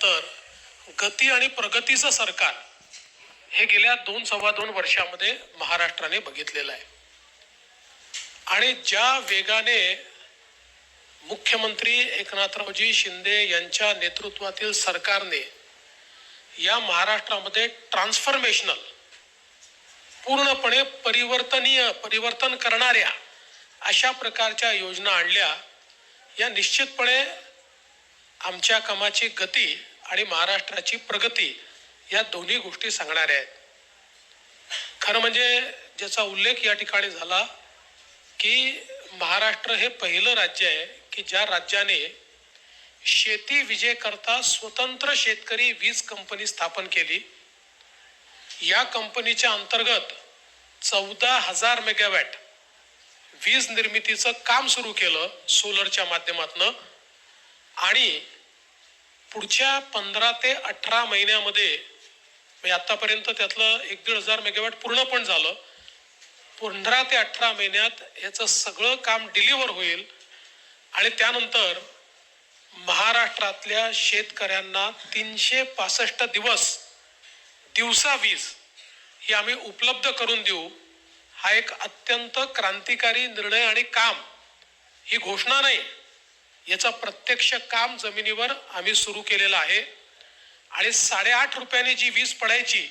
तर गती आणि प्रगतीचं सरकार हे गेल्या 2-2.25 वर्षामध्ये महाराष्ट्राने बघितलेलं आहे आणि ज्या वेगाने मुख्यमंत्री एकनाथरावजी शिंदे यांच्या नेतृत्वातील सरकारने या महाराष्ट्रामध्ये ट्रान्सफॉर्मेशनल पूर्णपणे परिवर्तन करणाऱ्या अशा प्रकारच्या योजना आणल्या, या निश्चितपणे आमच्या कामाची गती आणि महाराष्ट्राची प्रगती या दोन्ही गोष्टी सांगणाऱ्या आहेत. खरं म्हणजे ज्याचा उल्लेख या ठिकाणी झाला की महाराष्ट्र हे पहिलं राज्य आहे की ज्या राज्याने शेती विजेकरता स्वतंत्र शेतकरी वीज कंपनी स्थापन केली. या कंपनीच्या अंतर्गत 14,000 मेगावॅट वीज निर्मितीचं काम सुरू केलं सोलरच्या माध्यमातून आणि पुढच्या 15 ते 18 महिन्यामध्ये म्हणजे आतापर्यंत त्यातलं 1-1.5 मेगावॅट पूर्ण पण झालं. 15 ते 18 महिन्यात याचं सगळं काम डिलिव्हर होईल आणि त्यानंतर महाराष्ट्रातल्या शेतकऱ्यांना 365 दिवसा वीज ही आम्ही उपलब्ध करून देऊ. हा एक अत्यंत क्रांतिकारी निर्णय आणि काम, ही घोषणा नाही, याचा प्रत्यक्ष काम जमिनीवर आम्ही सुरू केलेलं आहे. आणि 8.5 रुपयांनी जी वीज पडायची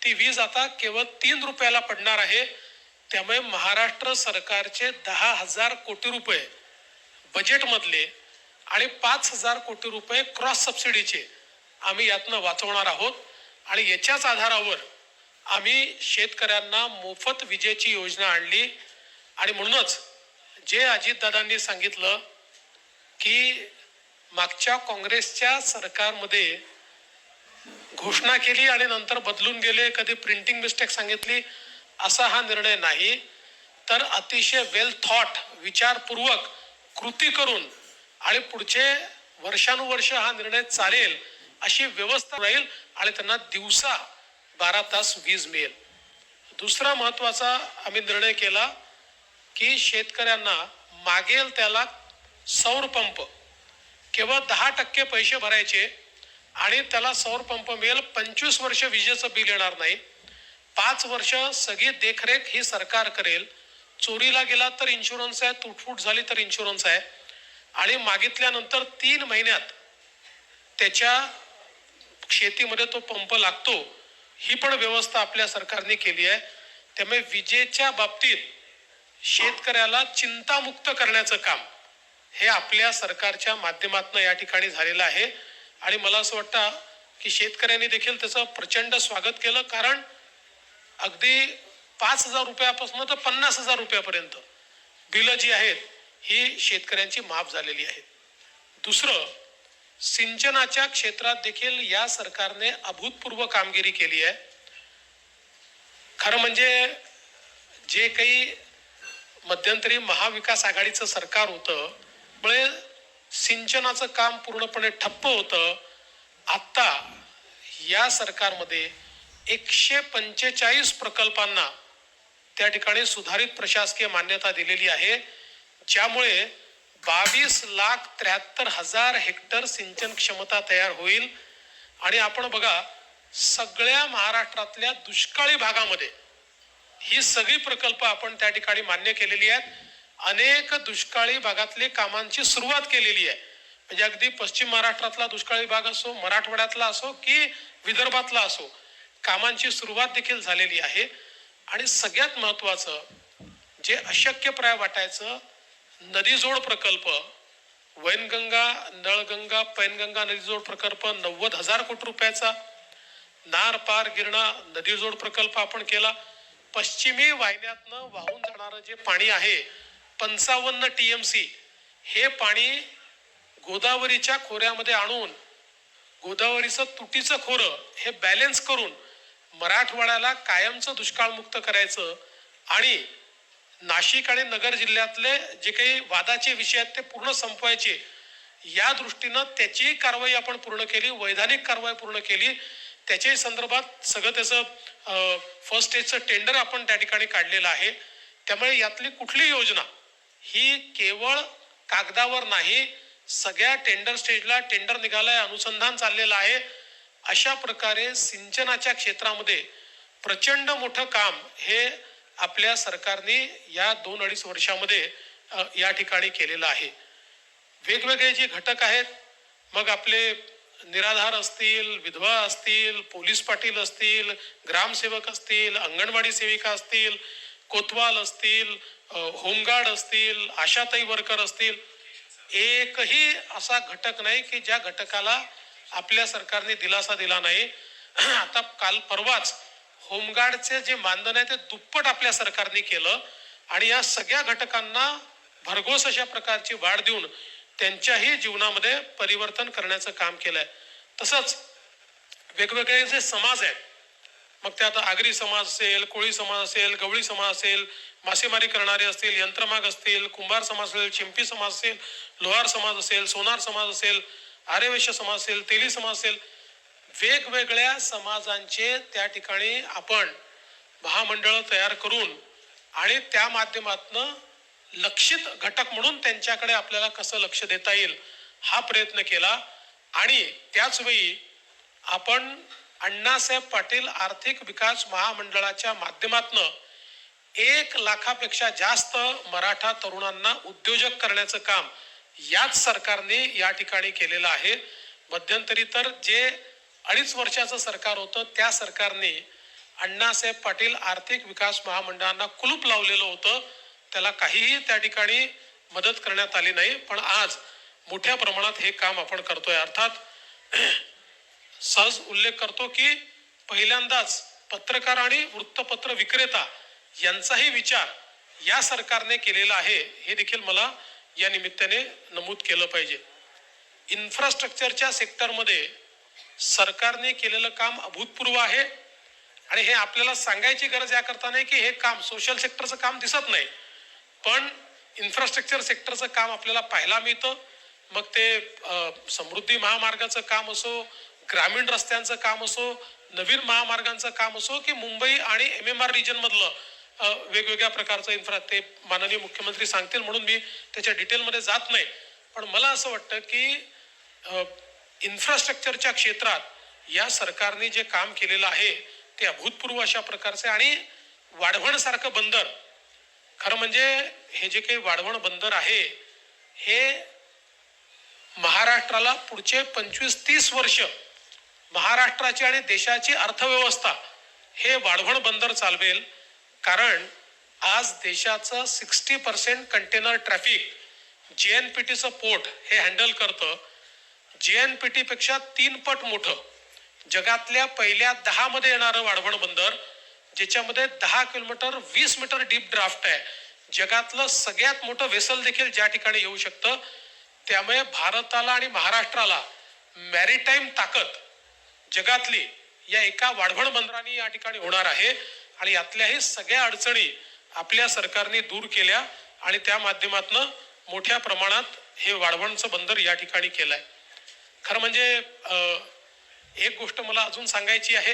ती वीज आता केवळ 3 रुपयाला पडणार आहे. त्यामुळे महाराष्ट्र सरकारचे 10,000 कोटी रुपये बजेटमधले आणि 5,000 कोटी रुपये क्रॉस सबसिडीचे आम्ही यातनं वाचवणार आहोत आणि याच्याच आधारावर आम्ही शेतकऱ्यांना मोफत विजेची योजना आणली. आणि म्हणूनच जे अजितदादांनी सांगितलं की मागच्या काँग्रेसच्या सरकारमध्ये घोषणा केली आणि नंतर बदलून गेले, कधी प्रिंटिंग मिस्टेक सांगितली, असा हा निर्णय नाही, तर अतिशय वेल थॉट, विचारपूर्वक कृती करून आणि पुढचे वर्षानुवर्ष हा निर्णय चालेल अशी व्यवस्था राहील आणि त्यांना दिवसा 12 तास वीज मिळेल. दुसरा महत्वाचा आम्ही निर्णय केला की शेतकऱ्यांना मागेल त्याला सौर पंप केवळ 10% पैसे भरायचे आणि त्याला सौर पंप मिळेल. 25 वर्ष विजेचं बिल येणार नाही. 5 वर्ष सगळी देखरेख ही सरकार करेल. चोरीला गेला तर इन्शुरन्स आहे, तुटफूट झाली तर इन्शुरन्स आहे आणि मागितल्यानंतर 3 महिन्यात त्याच्या शेतीमध्ये तो पंप लागतो. ही पण व्यवस्था आपल्या सरकारने केली आहे. त्यामुळे विजेच्या बाबतीत शेतकऱ्याला चिंतामुक्त करण्याचं काम हे आपल्या सरकारच्या माध्यमातून या ठिकाणी झालेलं आहे आणि मला असं वाटतं की शेतकऱ्यांनी देखील त्याचं प्रचंड स्वागत केलं, कारण अगदी 5,000 रुपयापासून तर 50,000 रुपयापर्यंत बिलं जी आहेत ही शेतकऱ्यांची माफ झालेली आहेत. दुसरं, सिंचनाच्या क्षेत्रात देखील या सरकारने अभूतपूर्व कामगिरी केली आहे. खरं म्हणजे जे काही मध्यंतरी महाविकास आघाडीचं सरकार होतं मुळे सिंचनाचं काम पूर्णपणे ठप्प होतं. आता या सरकारमध्ये 145 प्रकल्पांना त्या ठिकाणी सुधारित प्रशासकीय मान्यता दिलेली आहे, ज्यामुळे 22,73,000 हेक्टर सिंचन क्षमता तयार होईल. आणि आपण बघा, सगळ्या महाराष्ट्रातल्या दुष्काळी भागामध्ये ही सगळी प्रकल्प आपण त्या ठिकाणी मान्य केलेली आहेत. अनेक दुष्काळी भागातले कामांची सुरुवात केलेली आहे. म्हणजे अगदी पश्चिम महाराष्ट्रातला दुष्काळी भाग असो, मराठवाड्यातला असो की विदर्भातला असो, कामांची सुरुवात देखील झालेली आहे. आणि सगळ्यात महत्वाचं, जे अशक्यप्राय वाटायचं, नदीजोड प्रकल्प, वैनगंगा, नळगंगा, पैनगंगा नदीजोड प्रकल्प 90,000 कोटी रुपयाचा, नार पार गिरणा नदीजोड प्रकल्प आपण केला. पश्चिमी वाहिन्यातनं वाहून जाणारं जे पाणी आहे 55 TMC, हे पाणी गोदावरीच्या खोऱ्यामध्ये आणून गोदावरीचं तुटीचं खोरं हे बॅलेन्स करून मराठवाड्याला कायमचं दुष्काळमुक्त करायचं आणि नाशिक आणि नगर जिल्ह्यातले जे काही वादाचे विषय आहेत ते पूर्ण संपवायचे. या दृष्टीनं त्याचीही कारवाई आपण पूर्ण केली, वैधानिक कारवाई पूर्ण केली. त्याच्याही संदर्भात सगळं त्याचं फर्स्ट स्टेजचं टेंडर आपण त्या ठिकाणी काढलेलं आहे. त्यामुळे यातली कुठली योजना ही केवळ कागदावर नाही सगळ्या टेंडर स्टेजला टेंडर निघालाय, अनुसंधान चाललेलं आहे. अशा प्रकारे सिंचनाच्या क्षेत्रामध्ये प्रचंड मोठं काम हे आपल्या सरकारने या 2-2.5 वर्षामध्ये या ठिकाणी केलेलं आहे. वेगवेगळे जे घटक आहेत, मग आपले निराधार असतील, विधवा असतील, पोलीस पाटील असतील, ग्रामसेवक असतील, अंगणवाडी सेविका असतील, कोतवाल असतील, होमगार्ड असतील, आशाताई वर्कर असतील, एकही असा घटक नाही की ज्या घटकाला आपल्या सरकारने दिलासा दिला नाही. आता काल परवाच होमगार्डचे जे मानधन आहे ते दुप्पट आपल्या सरकारने केलं आणि या सगळ्या घटकांना भरघोस अशा प्रकारची वाढ देऊन त्यांच्याही जीवनामध्ये परिवर्तन करण्याचं काम केलंय. तसंच वेगवेगळे जे समाज आहेत, मग ते आता आगरी समाज असेल, कोळी समाज असेल, गवळी समाज असेल, मासेमारी करणारे असतील, यंत्रमाग असतील, कुंभार समाज असेल, चिंपी समाज असेल, लोहार समाज असेल, सोनार समाज असेल, आर्यवैश्य समाज असेल, तेली समाज असेल, वेगवेगळ्या समाजांचे त्या ठिकाणी आपण महामंडळ तयार करून आणि त्या माध्यमातून लक्षित घटक म्हणून त्यांच्याकडे आपल्याला कसं लक्ष देता येईल हा प्रयत्न केला. आणि त्याच वेळी आपण अण्णासाहेब पाटील आर्थिक विकास महामंडळाच्या माध्यमातून 1 लाखापेक्षा जास्त मराठा तरुणांना उद्योजक करण्याचं काम याच सरकारने या ठिकाणी केलेलं आहे. मध्यंतरी तर जे 2.5 वर्षाचं सरकार होतं त्या सरकारने अण्णासाहेब पाटील आर्थिक विकास महामंडळांना कुलूप लावलेलं होतं. त्याला काहीही त्या ठिकाणी मदत करण्यात आली नाही. पण आज मोठ्या प्रमाणात हे काम आपण करतोय. अर्थात सहज उल्लेख करतो की पहिल्यांदाच पत्रकार आणि वृत्तपत्र विक्रेता यांचाही विचार या सरकारने केलेला आहे, हे देखील मला या निमित्ताने नमूद केलं पाहिजे. इन्फ्रास्ट्रक्चरच्या सेक्टरमध्ये सरकारने केलेलं काम अभूतपूर्व आहे आणि हे आपल्याला सांगायची गरज याकरता नाही की हे काम सोशल सेक्टरचं काम दिसत नाही, पण इन्फ्रास्ट्रक्चर सेक्टरचं काम आपल्याला पाहायला मिळतं. मग ते समृद्धी महामार्गाचं काम असो, ग्रामीण रस्त्यांचं काम असो, नवीन महामार्गांचं काम असो, की मुंबई आणि MMR रिजन मधलं वेगवेगळ्या प्रकारचं इन्फ्रा, ते माननीय मुख्यमंत्री सांगतील म्हणून मी त्याच्या डिटेलमध्ये जात नाही. पण मला असं वाटतं की इन्फ्रास्ट्रक्चरच्या क्षेत्रात या सरकारने जे काम केलेलं आहे ते अभूतपूर्व अशा प्रकारचे. आणि वाढवण सारखं बंदर, खरं म्हणजे हे जे काही वाढवण बंदर आहे हे महाराष्ट्राला पुढचे 25-30 वर्ष महाराष्ट्राची आणि देशाची अर्थव्यवस्था हे वाढवण बंदर चालवेल. कारण आज देशाचं 60% कंटेनर ट्रॅफिक JNPTचं पोर्ट हे हँडल करतं. JNPT पेक्षा 3 पट मोठं जगातल्या पहिल्या 10 मध्ये येणारं वाढवण बंदर, ज्याच्यामध्ये 10 किलोमीटर 20 मीटर डीप ड्राफ्ट आहे. जगातलं सगळ्यात मोठं वेसल देखील ज्या ठिकाणी येऊ शकतं. त्यामुळे भारताला आणि महाराष्ट्राला मॅरीटाईम ताकद जगातली या एका वाढवण बंदराने या ठिकाणी होणार आहे. आणि यातल्याही सगळ्या अडचणी आपल्या सरकारने दूर केल्या आणि त्या माध्यमातून मोठ्या प्रमाणात हे वाढवणचं बंदर या ठिकाणी केलंय. खरं म्हणजे एक गोष्ट मला अजून सांगायची आहे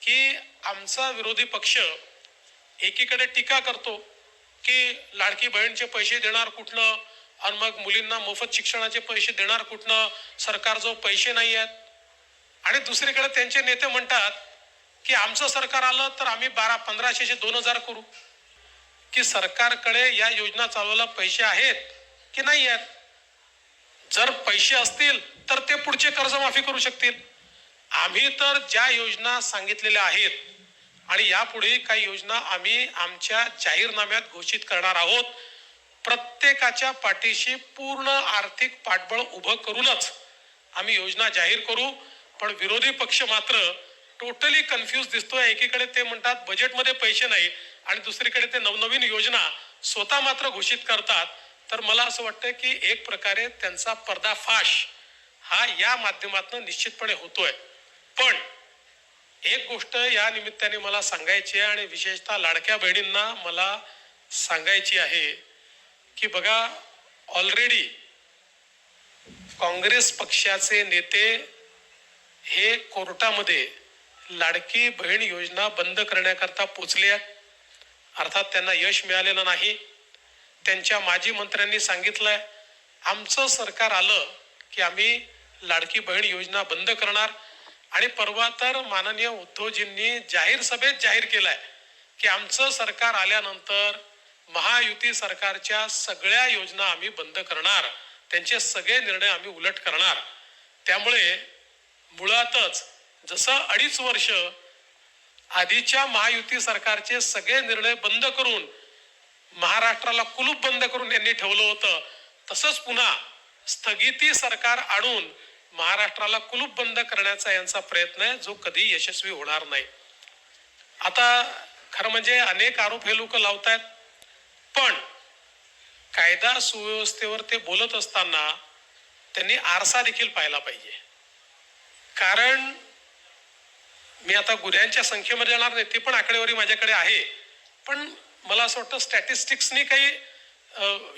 की आमचा विरोधी पक्ष एकीकडे टीका करतो की लाडकी बहीणचे पैसे देणार कुठनं आणि मग मुलींना मोफत शिक्षणाचे पैसे देणार कुठनं, सरकारजवळ पैसे नाही आहेत. आणि दुसरीकडे त्यांचे नेते म्हणतात की आमचं सरकार आलं तर आम्ही 1500 2000 करू. की सरकारकडे या योजना चालवायला पैसे आहेत की नाही आहेत? जर पैसे असतील तर ते पुढचे कर्जमाफी करू शकतील. आम्ही तर ज्या योजना सांगितलेल्या आहेत आणि यापुढे काही योजना आम्ही आमच्या जाहीरनाम्यात घोषित करणार आहोत. प्रत्येकाच्या पाठीशी पूर्ण आर्थिक पाठबळ उभं करूनच आम्ही योजना जाहीर करू. पण विरोधी पक्ष मात्र टोटली कन्फ्यूज दिसतोय. एकीकडे ते म्हणतात बजेटमध्ये पैसे नाही आणि दुसरीकडे ते नवनवीन योजना स्वतः मात्र घोषित करतात. तर मला असं वाटतं की एक प्रकारे त्यांचा पर्दाफाश हा या माध्यमातून निश्चितपणे होतोय. पण एक गोष्ट या निमित्ताने मला सांगायची आहे आणि विशेषतः लाडक्या बहिणींना मला सांगायची आहे की बघा, ऑलरेडी काँग्रेस पक्षाचे नेते हे कोर्टामध्ये लाडकी बहीण योजना बंद करण्याकरता पोचले आहेत. अर्थात त्यांना यश मिळालेलं नाही. त्यांच्या माजी मंत्र्यांनी सांगितलंय आमचं सरकार आलं की आम्ही लाडकी बहीण योजना बंद करणार आणि परवा तर माननीय उद्धवजींनी जाहीर सभेत जाहीर केलाय की आमचं सरकार आल्यानंतर महायुती सरकारच्या सगळ्या योजना आम्ही बंद करणार, त्यांचे सगळे निर्णय आम्ही उलट करणार. त्यामुळे मुळातच जसं 2.5 वर्ष आधीच्या महायुती सरकारचे सगळे निर्णय बंद करून महाराष्ट्राला कुलूप बंद करून यांनी ठेवलं होतं, तसंच पुन्हा स्थगिती सरकार आणून महाराष्ट्राला कुलूप बंद करण्याचा यांचा प्रयत्न आहे, जो कधी यशस्वी होणार नाही. आता खरं म्हणजे अनेक आरोप हे लोक लावतायत, पण कायदा सुव्यवस्थेवर ते बोलत असताना त्यांनी आरसा देखील पाहायला पाहिजे. कारण मी आता गुन्ह्यांच्या संख्येमध्ये जाणार नाही, ती पण आकडेवारी माझ्याकडे आहे, पण मला असं वाटतं स्टॅटिस्टिक्सनी काही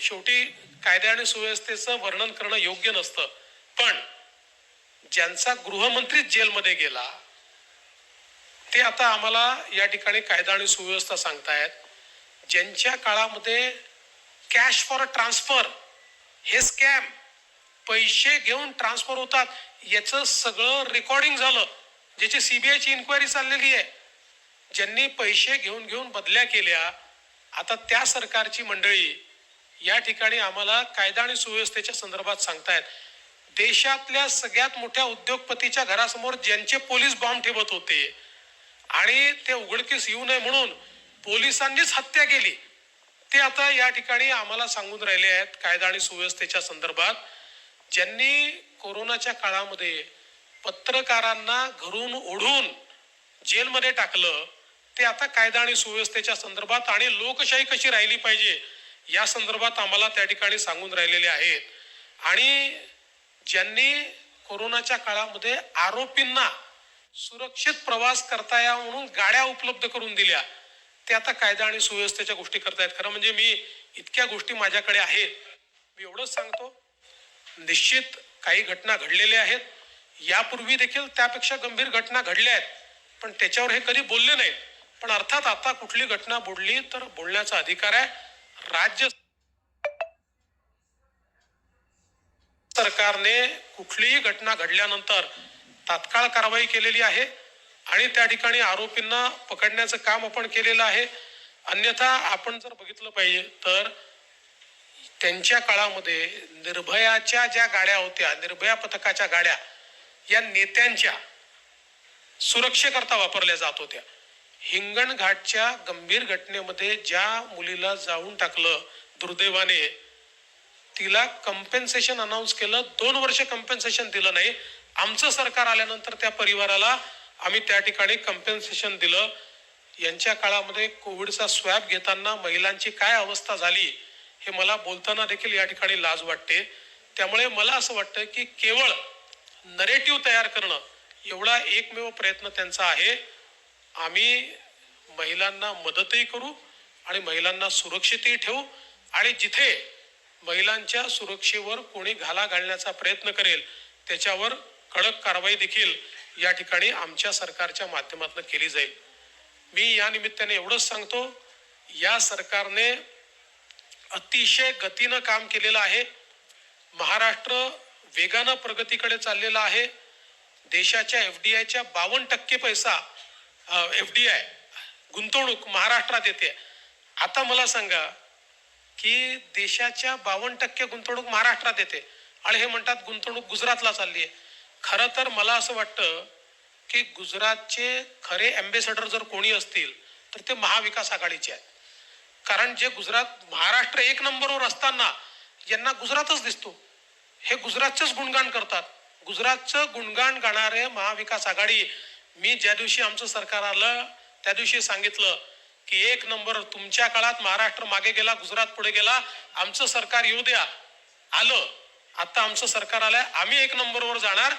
शेवटी कायदा आणि सुव्यवस्थेचं वर्णन करणं योग्य नसतं. पण ज्यांचा गृहमंत्री जेलमध्ये गेला ते आता आम्हाला या ठिकाणी कायदा आणि सुव्यवस्था सांगतायत. ज्यांच्या काळामध्ये कॅश फॉर ट्रान्सफर हे स्कॅम, पैसे घेऊन ट्रान्सफर होतात, याचं सगळं रेकॉर्डिंग झालं, ज्याची सीबीआयची इन्क्वायरी चाललेली आहे. ज्यांनी पैसे घेऊन घेऊन बदल्या केल्या, आता त्या सरकारची मंडळी या ठिकाणी आम्हाला कायदा आणि सुव्यवस्थेच्या संदर्भात सांगतायत. देशातल्या सगळ्यात मोठ्या उद्योगपतीच्या घरासमोर ज्यांचे पोलीस बॉम्ब ठेवत होते आणि ते उघडकीस येऊ नये म्हणून पोलिसांनीच हत्या केली, ते आता या ठिकाणी आम्हाला सांगून राहिले आहेत कायदा आणि सुव्यवस्थेच्या संदर्भात. ज्यांनी कोरोनाच्या काळामध्ये पत्रकारांना घरून ओढून जेलमध्ये टाकलं, ते आता कायदा आणि सुव्यवस्थेच्या संदर्भात आणि लोकशाही कशी राहिली पाहिजे या संदर्भात आम्हाला त्या ठिकाणी सांगून राहिलेले आहेत. आणि ज्यांनी कोरोनाच्या काळामध्ये आरोपींना सुरक्षित प्रवास करता यावा म्हणून गाड्या उपलब्ध करून दिल्या, ते आता कायदा आणि सुव्यवस्थेच्या गोष्टी करतायत. खरं म्हणजे मी इतक्या गोष्टी माझ्याकडे आहेत, मी एवढंच सांगतो, निश्चित काही घटना घडलेल्या आहेत, यापूर्वी देखील त्यापेक्षा गंभीर घटना घडल्या आहेत, पण त्याच्यावर हे कधी बोलले नाहीत. पण अर्थात आता कुठली घटना बोलली तर बोलण्याचा अधिकार आहे. राज्य सरकारने कुठलीही घटना घडल्यानंतर तात्काळ कारवाई केलेली आहे आणि त्या ठिकाणी आरोपींना पकडण्याचं काम आपण केलेलं आहे. अन्यथा आपण जर बघितलं पाहिजे तर त्यांच्या काळामध्ये निर्भयाच्या ज्या गाड्या होत्या, निर्भया पथकाच्या गाड्या, या नेत्यांच्या सुरक्षेकरता वापरल्या जात होत्या. हिंगणघाटच्या गंभीर घटनेमध्ये ज्या मुलीला जाळून टाकलं दुर्दैवाने, तिला कंपेन्सेशन अनाऊन्स केलं, 2 वर्ष कंपेन्सेशन दिलं नाही. आमचं सरकार आल्यानंतर त्या परिवाराला आम्ही त्या ठिकाणी कंपेन्सेशन दिलं. यांच्या काळामध्ये कोविडचा स्वॅब घेताना महिलांची काय अवस्था झाली हे मला बोलताना देखील या ठिकाणी लाज वाटते. त्यामुळे मला असं वाटतं की केवळ नरेटिव्ह तयार करणं एवढा एकमेव प्रयत्न त्यांचा आहे. आम्ही महिलांना मदतही करू आणि महिलांना सुरक्षितही ठेवू आणि जिथे महिलांच्या सुरक्षेवर कोणी घाला घालण्याचा प्रयत्न करेल त्याच्यावर कडक कारवाई देखील या ठिकाणी आमच्या सरकारच्या माध्यमातून केली जाईल. मी या निमित्ताने एवढंच सांगतो, या सरकारने अतिशय गतीनं काम केलेलं आहे. महाराष्ट्र वेगानं प्रगतीकडे चाललेला आहे. देशाच्या FDIच्या 52% पैसा FDI गुंतवणूक महाराष्ट्रात येते. आता मला सांगा की देशाच्या 52% गुंतवणूक महाराष्ट्रात येते आणि हे म्हणतात गुंतवणूक गुजरातला चालली आहे. खरं तर मला असं वाटतं की गुजरातचे खरे अँबेसेडर जर कोणी असतील तर ते महाविकास आघाडीचे आहेत. कारण जे गुजरात महाराष्ट्र 1 नंबरवर असताना यांना गुजरातच दिसतो. हे गुजरातचंच गुणगान करतात. गुजरातचं गुणगान गाणारे महाविकास आघाडी, मी ज्या दिवशी आमचं सरकार आलं त्या दिवशी सांगितलं की 1 नंबर, तुमच्या काळात महाराष्ट्र मागे गेला, गुजरात पुढे गेला, आमचं सरकार येऊ द्या. आलं, आता आमचं सरकार आलंय, आम्ही 1 नंबरवर जाणार.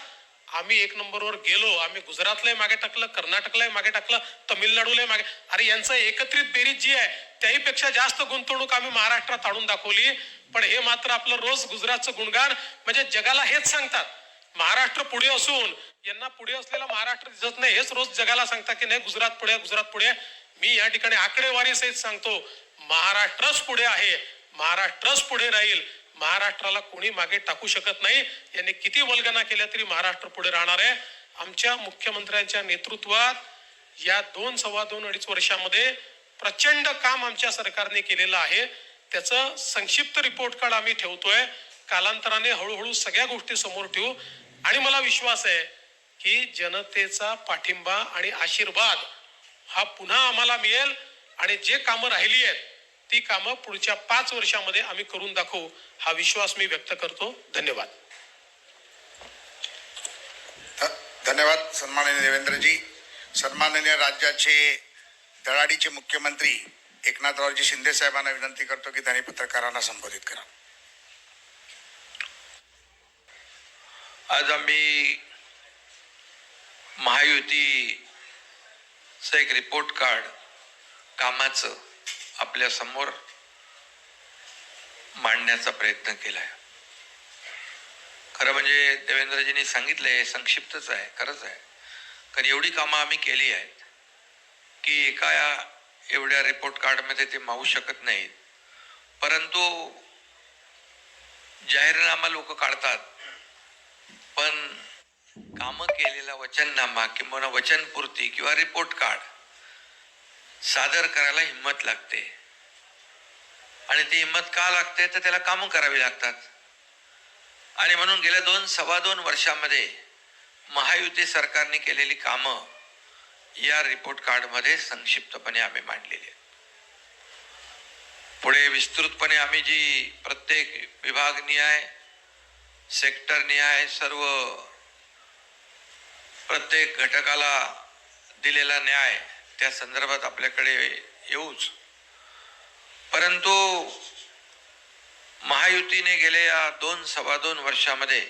आम्ही 1 नंबरवर गेलो. आम्ही गुजरातलाही मागे टाकलं, कर्नाटकलाही मागे टाकलं, तमिळनाडूलाही मागे. अरे यांचं एकत्रित बेरीज जी आहे त्याहीपेक्षा जास्त गुंतवणूक आम्ही महाराष्ट्रात आणून दाखवली. पण हे मात्र आपलं रोज गुजरातचं गुणगान, म्हणजे जगाला हेच सांगतात महाराष्ट्र पुढे असून यांना पुढे असलेला महाराष्ट्र दिसत नाही. हेच रोज जगाला सांगतात की नाही गुजरात पुढे, गुजरात पुढे. मी या ठिकाणी आकडेवारी सहित सांगतो, महाराष्ट्रच पुढे आहे, महाराष्ट्रच पुढे राहील, महाराष्ट्राला कोणी मागे टाकू शकत नाही. यांनी किती वल्गना केल्या तरी महाराष्ट्र पुढे राहणार आहे. आमच्या मुख्यमंत्र्यांच्या नेतृत्वात या 2-2.5 वर्षामध्ये प्रचंड काम आमच्या सरकारने केलेलं आहे. त्याचं संक्षिप्त रिपोर्ट कार्ड आम्ही ठेवतोय. कालांतराने हळूहळू सगळ्या गोष्टी समोर ठेवू आणि मला विश्वास आहे की जनतेचा पाठिंबा आणि आशीर्वाद हा पुन्हा आम्हाला मिळेल आणि जे कामं राहिली आहेत ती कामं पुढच्या 5 वर्षामध्ये आम्ही करून दाखवू हा विश्वास मी व्यक्त करतो. धन्यवाद. धन्यवाद सन्माननीय देवेंद्रजी. सन्माननीय राज्याचे धडाडीचे मुख्यमंत्री एकनाथरावजी शिंदे साहेबांना विनंती करतो की त्यांनी पत्रकारांना संबोधित करा. आज आम्ही महायुतीचं एक रिपोर्ट कार्ड कामाचं आपल्या समोर मांडण्याचा प्रयत्न केलाय. खरं म्हणजे देवेंद्रजींनी सांगितलंय, संक्षिप्तच आहे, खरंच आहे. कारण एवढी कामं आम्ही केली आहेत की एका एवढ्या रिपोर्ट कार्डमध्ये ते मावू शकत नाहीत. परंतु जाहीरनामा लोक काढतात, पण कामं केलेला वचननामा किंवा वचनपूर्ती किंवा रिपोर्ट कार्ड सादर करायला हिंमत लागते. आणि ती हिंमत का लागते तर त्याला कामं करावी लागतात. आणि म्हणून गेल्या 2-2.25 वर्षामध्ये महायुती सरकारने केलेली कामं या रिपोर्ट कार्डमध्ये संक्षिप्तपणे आम्ही मांडलेली आहेत. पुढे विस्तृतपणे आम्ही जी प्रत्येक विभागनिहाय सेक्टरनिहाय सर्व प्रत्येक घटकाला दिलेला न्याय त्या संदर्भात आपल्याकडे येऊच. परंतु महायुतीने गेल्या 2-2.25 वर्षामध्ये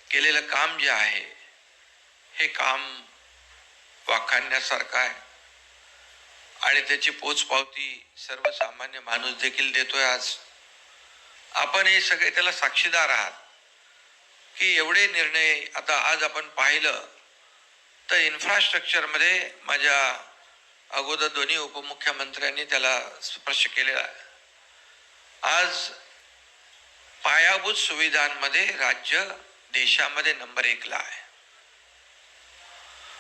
केलेलं काम जे आहे हे काम वाखाणण्यासारखं आहे आणि त्याची पोचपावती सर्वसामान्य माणूस देखील देतोय. आज आपण हे सगळे त्याला साक्षीदार आहात की एवढे निर्णय आता आज आपण पाहिलं तर इन्फ्रास्ट्रक्चरमध्ये माझ्या अगोदर दोन्ही उपमुख्यमंत्र्यांनी त्याला स्पर्श केलेला आहे. आज पायाभूत सुविधांमध्ये राज्य देशामध्ये नंबर 1 ला आहे.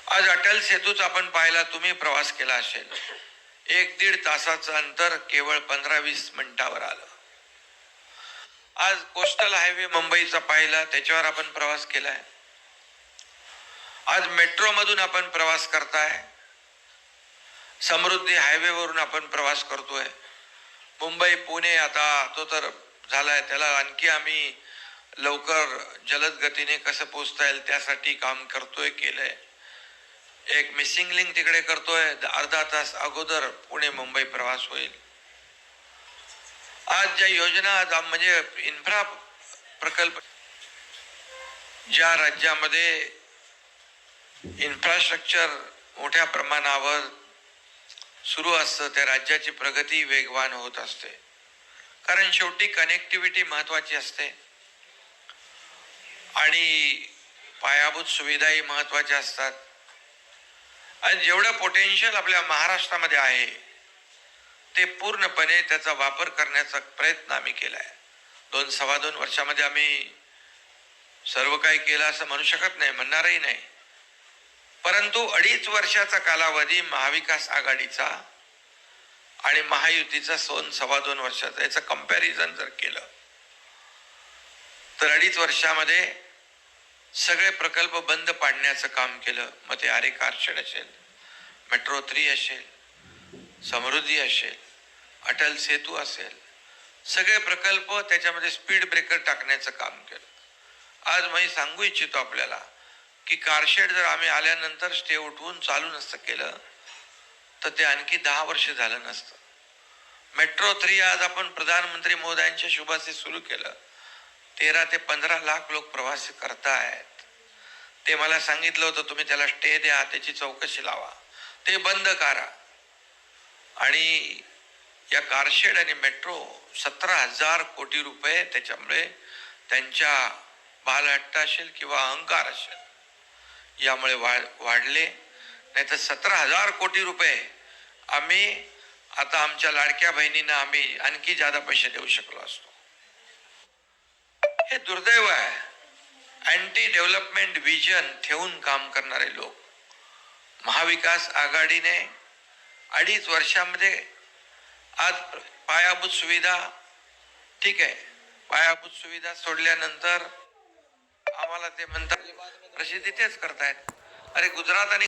आज अटल सेतूच आपण पाहिला, तुम्ही प्रवास केला असेल, 1-1.5 तासाचं अंतर केवळ 15-20 मिनिटावर आलं. आज कोस्टल हायवे मुंबईचा पाहिला, त्याच्यावर आपण प्रवास केलाय. आज मेट्रो मधून आपण प्रवास करताय, समृद्धी हायवे वरून आपण प्रवास करतोय. मुंबई पुणे आता तो तर झालाय, त्याला आणखी आम्ही लवकर जलद गतीने कसं पोहोचता येईल त्यासाठी काम करतोय, केलंय. एक मिसिंग लिंक तिकडे करतोय, अर्धा तास अगोदर पुणे मुंबई प्रवास होईल. आज ज्या योजना म्हणजे इन्फ्रा प्रकल्प ज्या राज्यामध्ये इन्फ्रास्ट्रक्चर मोठ्या प्रमाणावर सुरू असतं त्या राज्याची प्रगती वेगवान होत असते. कारण शेवटी कनेक्टिव्हिटी महत्वाची असते आणि पायाभूत सुविधाही महत्वाच्या असतात. आणि जेवढं पोटेन्शियल आपल्या महाराष्ट्रामध्ये आहे ते पूर्णपणे त्याचा वापर करण्याचा प्रयत्न आम्ही केलाय. 2-2.25 वर्षामध्ये आम्ही सर्व काही केलं असं म्हणू शकत नाही, म्हणणारही नाही. परंतु 2.5 वर्षाचा कालावधी महाविकास आघाडीचा आणि महायुतीचा 2-2.25 वर्षाचा याचं कंपॅरिझन जर केलं तर 2.5 वर्षामध्ये सगळे प्रकल्प बंद पाडण्याचं काम केलं. मग ते आरे कारशेड असेल, मेट्रो 3 असेल, समृद्धी असेल, अटल सेतू असेल, सगळे प्रकल्प त्याच्यामध्ये स्पीड ब्रेकर टाकण्याचं काम केलं. आज मी सांगू इच्छितो आपल्याला की कारशेड जर आम्ही आल्यानंतर स्टे उठवून चालू नसतं केलं तर ते आणखी 10 वर्ष झालं नसतं. मेट्रो 3 आज आपण प्रधानमंत्री महोदयांच्या शुभाचे सुरू केलं. 13 ते 15 लाख लोक प्रवास करतायत. ते मला सांगितलं होतं तुम्ही त्याला स्टे द्या, त्याची चौकशी लावा, ते बंद करा. आणि या कारशेड आणि मेट्रो 17,000 कोटी रुपये त्याच्यामुळे त्यांच्या बालहट्ट असेल किंवा अहंकार असेल यामुळे वाढले. नाही तर 17,000 कोटी रुपये आम्ही आता आमच्या लाडक्या बहिणींना आम्ही आणखी जादा पैसे देऊ शकलो असतो. हे दुर्दैव आहे. अँटी डेव्हलपमेंट विजन ठेवून काम करणारे लोक. महाविकास आघाडीने 2.5 वर्षामध्ये आज पायाभूत सुविधा, ठीक आहे, पायाभूत सुविधा सोडल्यानंतर आम्हाला ते म्हणतात प्रसिद्धी तेच करतायत. अरे गुजरात आणि